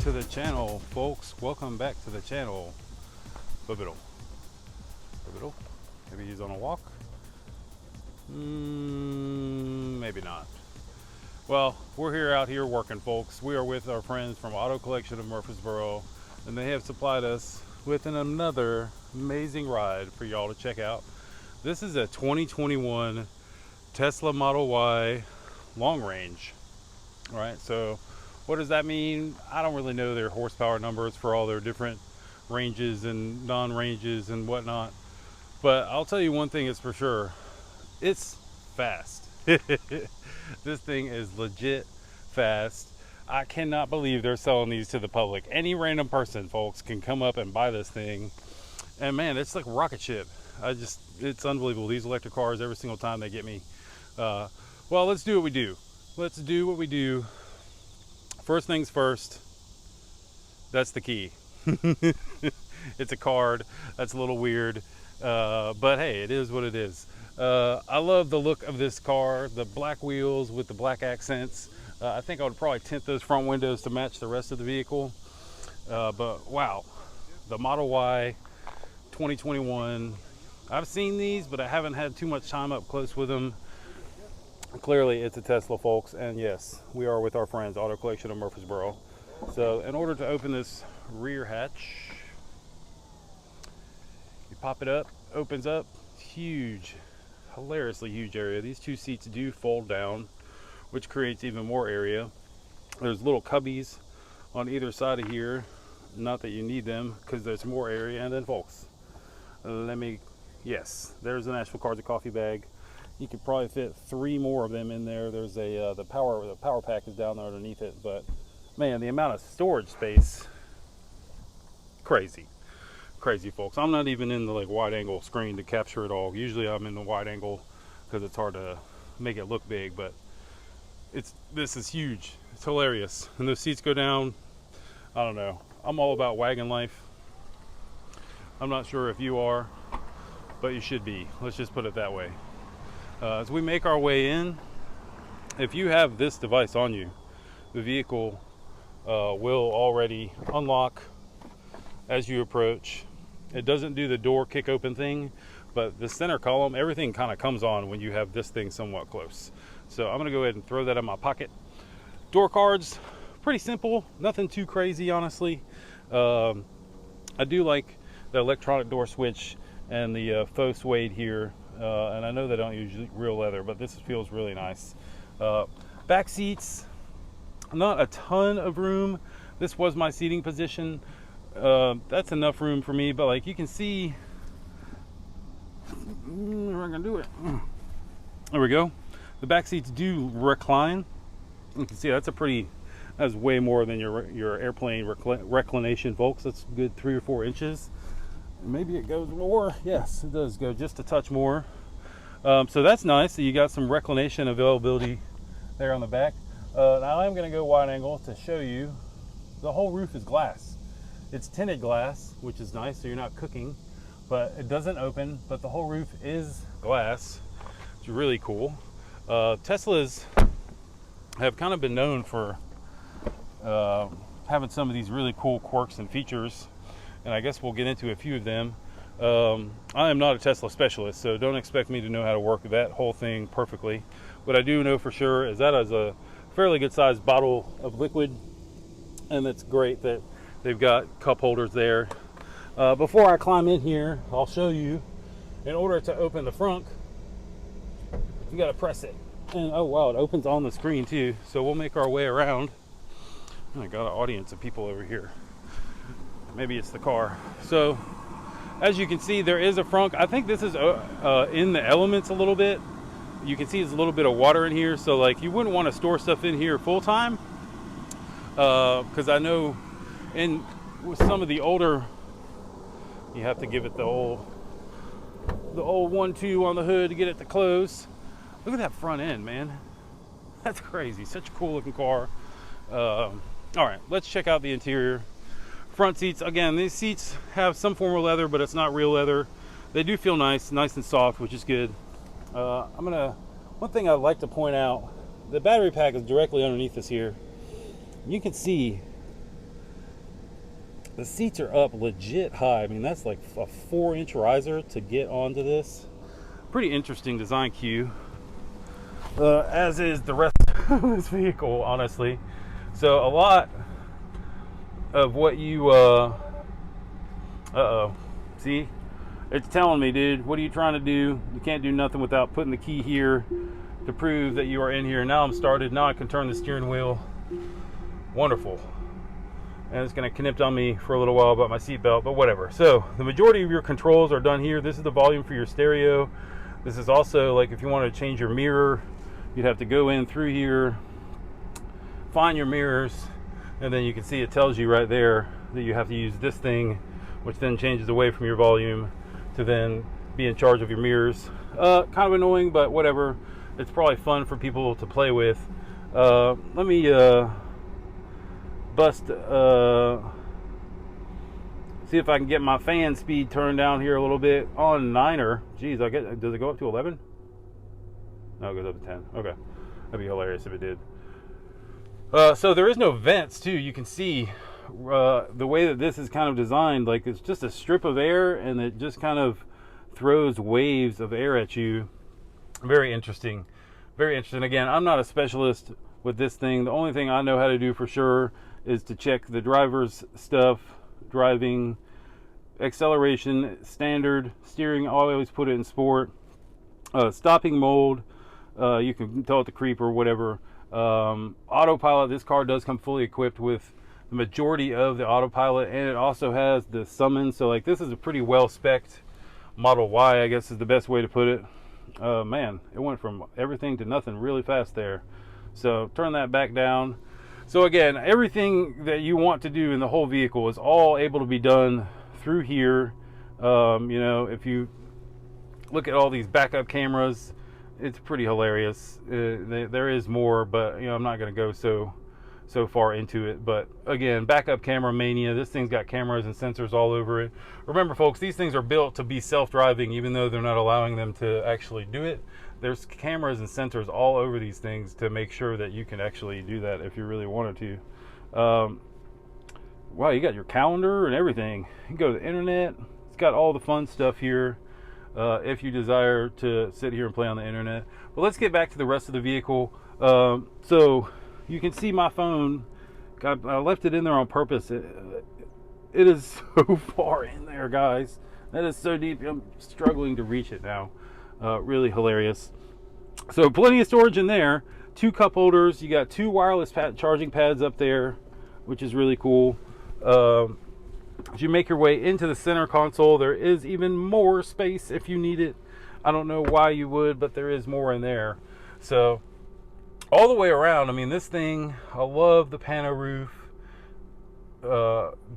to the channel, folks. Welcome back to the channel. Babiddle. Maybe he's on a walk. Maybe not. Well, we're out here working, folks. We are with our friends from Auto Collection of Murfreesboro, and they have supplied us with another amazing ride for y'all to check out. This is a 2021 Tesla Model Y long range. All right, so what does that mean? I don't really know their horsepower numbers for all their different ranges and non-ranges and whatnot, but I'll tell you one thing is for sure: it's fast. This thing is legit fast. I cannot believe they're selling these to the public. Any random person, folks, can come up and buy this thing, and man, it's like a rocket ship. It's unbelievable. These electric cars, every single time they get me. Well, let's do what we do. First things first, that's the key. It's a card. That's a little weird, but hey, it is what it is. I love the look of this car, the black wheels with the black accents. I think I would probably tint those front windows to match the rest of the vehicle. But wow, the Model Y 2021. I've seen these, but I haven't had too much time up close with them. Clearly, it's a Tesla, folks, and yes, we are with our friends, Auto Collection of Murfreesboro. So, in order to open this rear hatch, you pop it up, opens up, huge, hilariously huge area. These two seats do fold down, which creates even more area. There's little cubbies on either side of here. Not that you need them, because there's more area. And then, folks, yes, there's the Nashville Cards of Coffee bag. You could probably fit 3 more of them in there. There's a the power pack is down there underneath it, but man, the amount of storage space, crazy, folks. I'm not even in the wide angle screen to capture it all. Usually I'm in the wide angle because it's hard to make it look big, but this is huge. It's hilarious, and those seats go down. I don't know. I'm all about wagon life. I'm not sure if you are, but you should be. Let's just put it that way. As we make our way in, if you have this device on you, the vehicle will already unlock as you approach. It doesn't do the door kick open thing, but the center column, everything kind of comes on when you have this thing somewhat close. So I'm gonna go ahead and throw that in my pocket. Door cards, pretty simple, nothing too crazy, honestly. I do like the electronic door switch and the faux suede here. And I know they don't use real leather, but this feels really nice. Back seats, not a ton of room. This was my seating position. That's enough room for me, but you can see, we're gonna do it. There we go. The back seats do recline. You can see that's way more than your airplane reclination, folks. That's a good 3 or 4 inches. Maybe it goes more. Yes, it does go just a touch more. So that's nice. So you got some reclination availability there on the back. Now I'm going to go wide angle to show you. The whole roof is glass. It's tinted glass, which is nice, so you're not cooking, but it doesn't open, but the whole roof is glass. It's really cool. Teslas have kind of been known for having some of these really cool quirks and features, and I guess we'll get into a few of them. I am not a Tesla specialist, so don't expect me to know how to work that whole thing perfectly. What I do know for sure is that is a fairly good sized bottle of liquid, and it's great that they've got cup holders there. Before I climb in here, I'll show you. In order to open the front, you got to press it, and oh wow, it opens on the screen too. So we'll make our way around. I got an audience of people over here. Maybe it's the car. So as you can see, there is a frunk. I think this is in the elements a little bit. You can see there's a little bit of water in here, so you wouldn't want to store stuff in here full time, because I know with some of the older, you have to give it the old 1-2 on the hood to get it to close. Look at that front end, man. That's crazy. Such a cool looking car. All right, let's check out the interior. Front seats, again, these seats have some form of leather, but it's not real leather. They do feel nice and soft, which is good. One thing I'd like to point out, the battery pack is directly underneath us here. You can see The seats are up legit high. I mean, that's like a 4-inch riser to get onto this. Pretty interesting design cue, as is the rest of this vehicle, honestly. So a lot of what you see, it's telling me, dude, what are you trying to do? You can't do nothing without putting the key here to prove that you are in here. Now I'm started. Now I can turn the steering wheel. Wonderful. And it's going to connect on me for a little while about my seatbelt, but whatever. So the majority of your controls are done here. This is the volume for your stereo. This is also, like, if you want to change your mirror, you'd have to go in through here, find your mirrors, and then you can see it tells you right there that you have to use this thing, which then changes away from your volume to then be in charge of your mirrors. Kind of annoying, but whatever. It's probably fun for people to play with. Let me see if I can get my fan speed turned down here a little bit on 9er. Geez, does it go up to 11? No, it goes up to 10. Okay, that'd be hilarious if it did. So there is no vents too. You can see the way that this is kind of designed, like it's just a strip of air and it just kind of throws waves of air at you. Very interesting. Very interesting. Again, I'm not a specialist with this thing. The only thing I know how to do for sure is to check the driver's stuff, driving, acceleration, standard, steering, I always put it in sport, stopping mode, you can tell it to creep or whatever. Autopilot, this car does come fully equipped with the majority of the autopilot, and it also has the summon. So like, this is a pretty well spec'd Model Y, I guess is the best way to put it. Man, it went from everything to nothing really fast there. So turn that back down. So again, everything that you want to do in the whole vehicle is all able to be done through here. You know, if you look at all these backup cameras, it's pretty hilarious. There is more, but you know, I'm not going to go so far into it. But again, backup camera mania. This thing's got cameras and sensors all over it. Remember, folks, these things are built to be self-driving, even though they're not allowing them to actually do it. There's cameras and sensors all over these things to make sure that you can actually do that if you really wanted to. Wow, you got your calendar and everything. You can go to the internet. It's got all the fun stuff here if you desire to sit here and play on the internet. But let's get back to the rest of the vehicle. So you can see my phone. I left it in there on purpose. It is so far in there, guys. That is so deep. I'm struggling to reach it now. Really hilarious. So plenty of storage in there. 2 cup holders. You got 2 wireless charging pads up there, which is really cool. As you make your way into the center console, there is even more space if you need it. I don't know why you would, but there is more in there. So all the way around, I mean, this thing, I love the pano roof.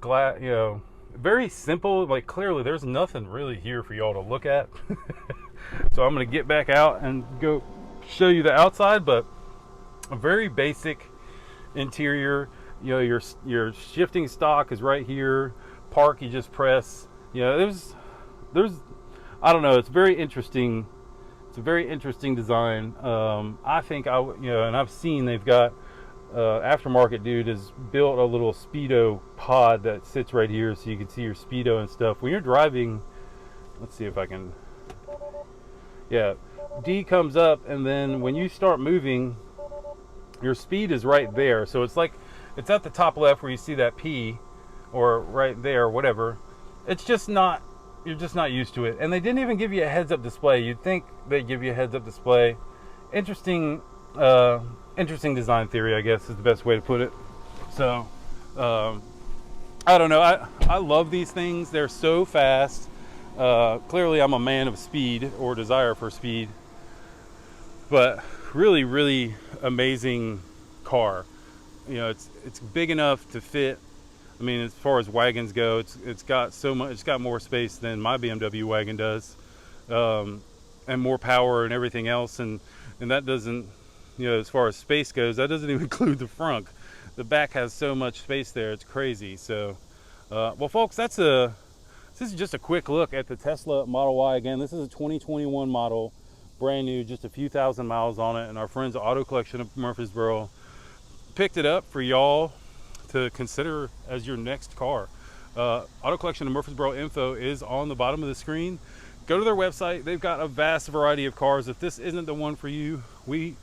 Glass, you know, very simple. Like, clearly there's nothing really here for y'all to look at. So I'm going to get back out and go show you the outside, but a very basic interior. You know, your shifting stock is right here. Park, you just press. You know, there's I don't know, it's very interesting. It's a very interesting design. I think and I've seen they've got aftermarket dude has built a little speedo pod that sits right here so you can see your speedo and stuff. When you're driving, let's see if I can, yeah, D comes up, and then when you start moving, your speed is right there. So it's like, it's at the top left where you see that P, or right there, whatever. It's just not, you're just not used to it. And they didn't even give you a heads-up display. You'd think they'd give you a heads-up display. Interesting design theory, I guess, is the best way to put it. So, I don't know. I love these things. They're so fast. Clearly, I'm a man of speed, or desire for speed. But really, really amazing car. You know, it's big enough to fit. I mean, as far as wagons go, it's got so much. It's got more space than my BMW wagon does, and more power and everything else. And that doesn't, you know, as far as space goes, that doesn't even include the front. The back has so much space there. It's crazy. So, well, folks, this is just a quick look at the Tesla Model Y. Again, this is a 2021 model, brand new, just a few thousand miles on it. And our friends at Auto Collection of Murfreesboro picked it up for y'all to consider as your next car. Auto Collection of Murfreesboro info is on the bottom of the screen. Go to their website. They've got a vast variety of cars. If this isn't the one for you, we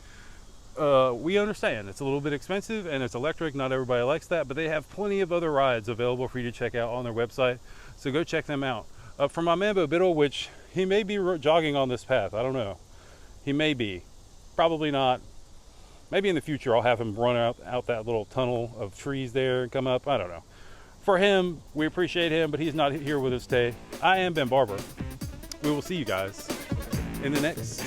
understand it's a little bit expensive and it's electric. Not everybody likes that, but they have plenty of other rides available for you to check out on their website. So go check them out. For my man Bo Biddle, which he may be jogging on this path. I don't know. He may be. Probably not. Maybe in the future I'll have him run out that little tunnel of trees there and come up. I don't know. For him, we appreciate him, but he's not here with us today. I am Ben Barber. We will see you guys in the next